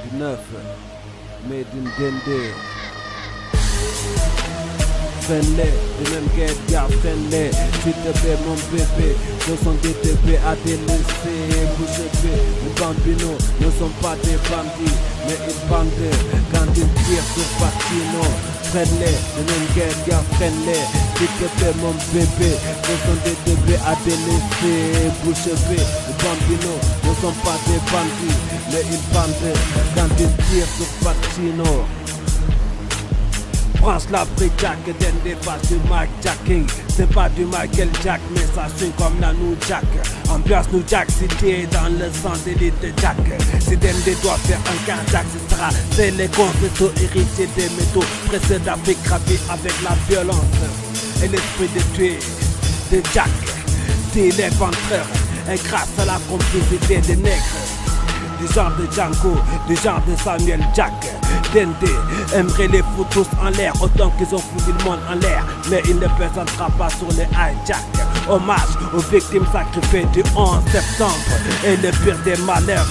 du 9 Made in Dende. Fais-les, de même qu'Edgar, fais-les. S'il te plaît mon bébé, ce sont des bébés à délaisser. Bouche bée, les bambinos ne sont pas des bandits, mais ils bandent quand ils tirent sur Patino. Freine-les, de même qu'Edgar, freine-les. S'il te plaît mon bébé, ce sont des bébés à délaisser. Bouche bée, les bambinos ne sont pas des bandits, mais ils bandent quand ils tirent sur Patino. Branche la brique-jack, Dende passe du Mike Jacking. C'est pas du Michael Jack, mais ça swing comme la New Jack. Ambiance New Jack City dans le sang d'élite de Jack. Si Dende doit faire un cardiaque, ce sera c'est les confessos héritiers des métaux. Pressés d'Afrique gravis avec la violence et l'esprit de tuer de Jack. Dit les ventreurs, et grâce à la complicité des nègres. Du genre de Django, du genre de Samuel Jack. Dende aimerait les foutre tous en l'air autant qu'ils ont foutu le monde en l'air. Mais il ne présentera pas sur les hijacks. Hommage aux victimes sacrifiées du 11 septembre. Et le pire des malheurs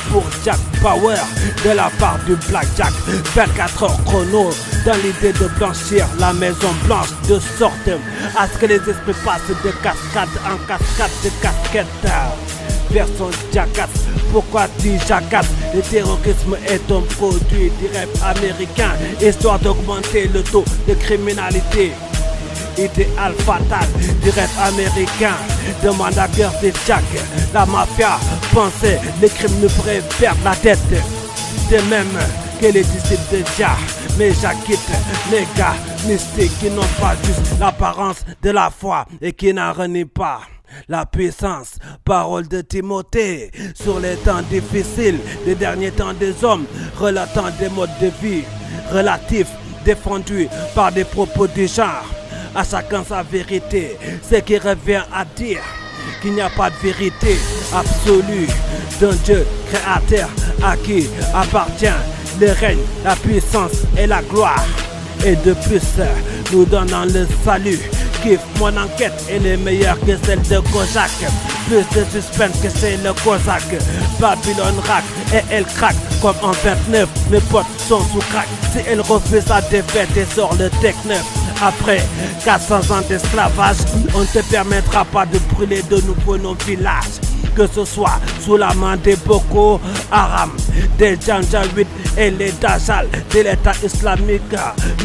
pour Jack Power de la part du Black Jack. 24 heures chrono dans l'idée de blanchir la Maison Blanche de sorte à ce que les esprits passent de cascade en cascade de casquettes. Version jackass, pourquoi tu jacasses? Le terrorisme est un produit du rap américain, histoire d'augmenter le taux de criminalité. Idéal fatal du rap américain, demande à Gertie Jack. La mafia pensait les crimes ne pourraient perdre la tête. De même que les disciples de Jah. Mais j'acquitte les gars mystiques qui n'ont pas juste l'apparence de la foi et qui n'en renient pas la puissance. Parole de Timothée sur les temps difficiles des derniers temps des hommes, relatant des modes de vie relatifs défendus par des propos du genre. À chacun sa vérité, ce qui revient à dire qu'il n'y a pas de vérité absolue d'un Dieu créateur à qui appartient le règne, la puissance et la gloire. Et de plus, nous donnons le salut. Kiff, mon enquête est meilleure que celle de Kojak. Plus de suspense que c'est le Kozak. Babylone rack et elle craque comme en 29. Mes potes sont sous crack. Si elle refuse sa défaite et sort le Tech 9. Après 400 ans d'esclavage, on ne te permettra pas de brûler de nouveau nos villages. Que ce soit sous la main des Boko Haram, des Janjaweed et les Dajjal de l'État islamique.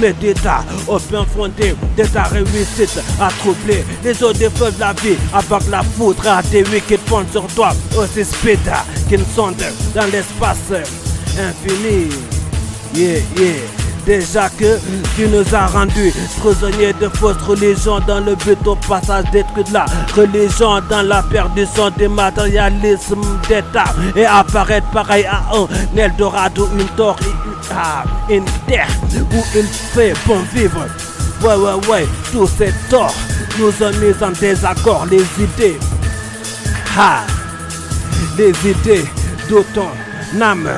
Médita au bien fondé de ta réussite à troubler les eaux des feux de la vie avant que la foudre à des wicked pondent sur toi aussi speed qu'une sonde dans l'espace infini. Yeah, yeah. Déjà que tu nous as rendus prisonniers de fausses religions dans le but au passage détruire la religion dans la perdition du matérialisme d'État et apparaître pareil à un Eldorado, une terre où il fait bon vivre. Ouais, tous ces torts nous ont mis en désaccord. Les idées, les idées d'autant âme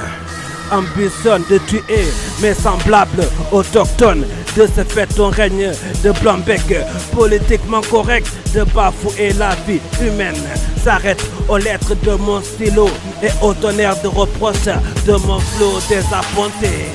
ambitionne de tuer mes semblables autochtones. De ce fait ton règne de blanc-bec politiquement correct de bafouer la vie humaine s'arrête aux lettres de mon stylo et au tonnerre de reproches de mon flot désappointé.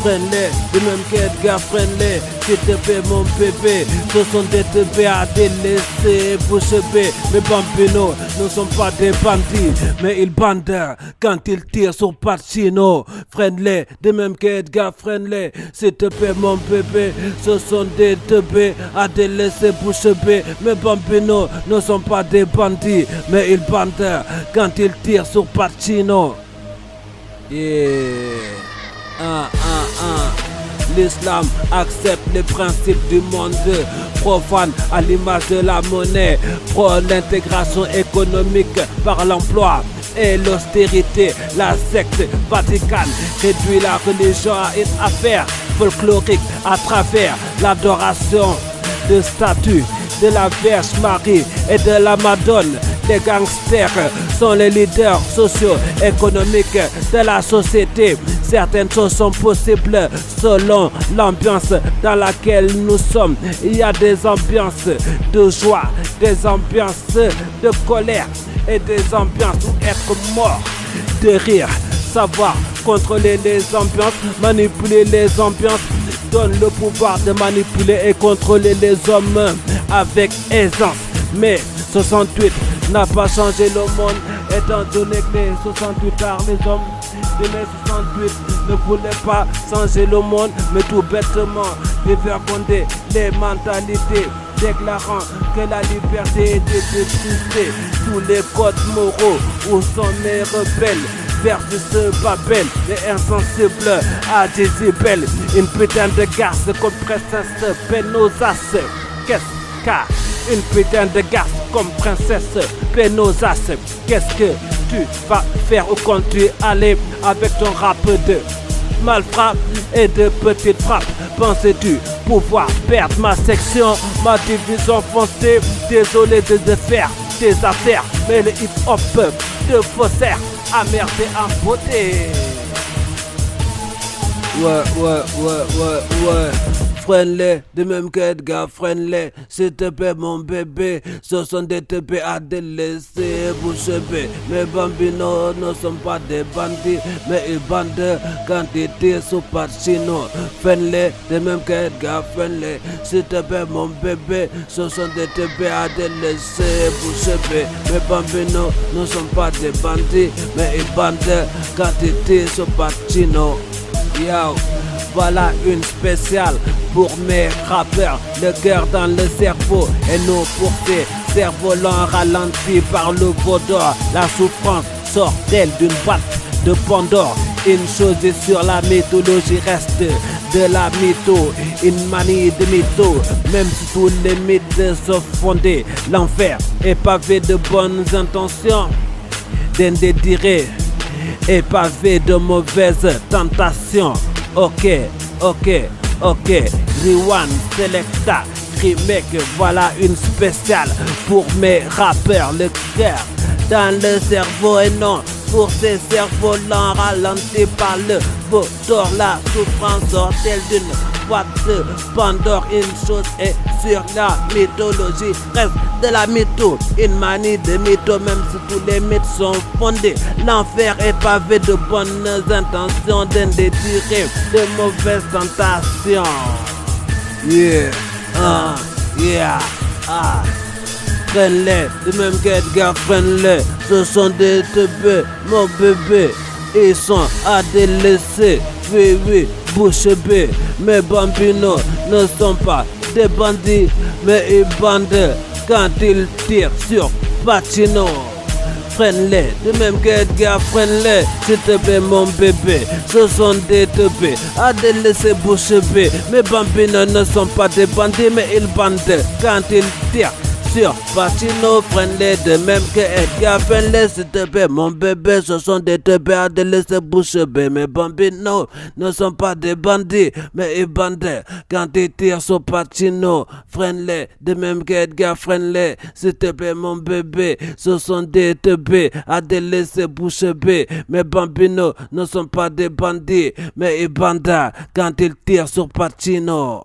Freine-les, de même qu'Edgar, freine-les. S'il te plaît mon bébé, ce sont des bébés à délaisser. Bouche bée, mes bambinos ne sont pas des bandits, mais ils bandent quand ils tirent sur Pacino. Freine-les, de même qu'Edgar, freine-les. S'il te plaît mon bébé, ce sont des bébés à délaisser. Bouche bée, mes bambinos ne sont pas des bandits, mais ils bandent quand ils tirent sur Pacino. Yeah. L'islam accepte les principes du monde profane à l'image de la monnaie, prône l'intégration économique par l'emploi et l'austérité. La secte vaticane réduit la religion à une affaire folklorique à travers l'adoration de statues de la Vierge Marie et de la Madone. Les gangsters sont les leaders socio-économiques de la société. Certaines choses sont possibles selon l'ambiance dans laquelle nous sommes. Il y a des ambiances de joie, des ambiances de colère et des ambiances où être mort de rire. Savoir contrôler les ambiances, manipuler les ambiances, donne le pouvoir de manipuler et contrôler les hommes avec aisance. Mais 68 n'a pas changé le monde, étant donné que les 68 tard les hommes de mai 68 ne voulaient pas changer le monde, mais tout bêtement de faire fonder les mentalités, déclarant que la liberté était détruite. Tous les codes moraux où sont les rebelles versus Babel, les insensibles à décibels. Une putain de garce comme princesse Penosas. Qu'est-ce qu'a une putain de garce comme princesse Penosas? Qu'est-ce que tu vas faire au compte tu aller avec ton rap de malfrappe et de petites frappes? Penses-tu pouvoir perdre ma section, ma division foncée? Désolé de faire tes affaires, mais le hip-hop de faussaire à merde en beauté. Ouais. Friendly, de même qu'Edgar friendly. S'il te plaît mon bébé, ce sont des TP à délaisser bouche bée. Mes bambinos ne sont pas des bandits, mais ils bandent quand ils tirent sur Pacino. Friendly, de même qu'Edgar friendly. S'il te plaît mon bébé, ce sont des TP à délaisser bouche bée. Mes bambinos ne sont pas des bandits, mais ils bandent quand ils tirent sur Pacino. Yo, voilà une spéciale pour mes rappeurs, le cœur dans le cerveau et non pour ces cerfs-volants ralentis par le vaudor. La souffrance sort-elle d'une boîte de Pandore? Une chose est sur la mythologie reste de la mytho, une manie de mytho. Même si tous les mythes sont fondés, l'enfer est pavé de bonnes intentions, d'indésirés et pavé de mauvaises tentations. Ok, Rewan, Selecta, remake, voilà une spéciale pour mes rappeurs, le cœur dans le cerveau et non pour ces cerveaux lents ralentis par le vaudor. La souffrance sort-elle d'une boîte de Pandore? Une chose est sur la mythologie reste de la mytho, une manie de mytho. Même si tous les mythes sont fondés, l'enfer est pavé de bonnes intentions, d'indésirés, de mauvaises tentations. Friendly, de même qu'Edgar friendly, ce sont des teubés, mon bébé, ils sont à délaisser, oui, bouche bée. Mes bambinos ne sont pas des bandits, mais ils bandent quand ils tirent sur Pacino. Friendly, de même qu'Edgar friendly, s'il te plaît mon bébé, ce sont des teubés à délaisser bouche bée. Mes bambinos ne sont pas des bandits, mais ils bandent quand ils tirent sur Pacino. Friendly, de même que Edgar friendly, s'il te plaît mon bébé, ce sont des teubés à délaisser bouche bée. Mes bambinos ne sont pas des bandits, mais ils bandent quand ils tirent sur Pacino. Friendly, de même que Edgar friendly, s'il te plaît mon bébé, ce sont des teubés à délaisser bouche bée. Mes bambinos ne sont pas des bandits, mais ils bandent quand ils tirent sur Pacino.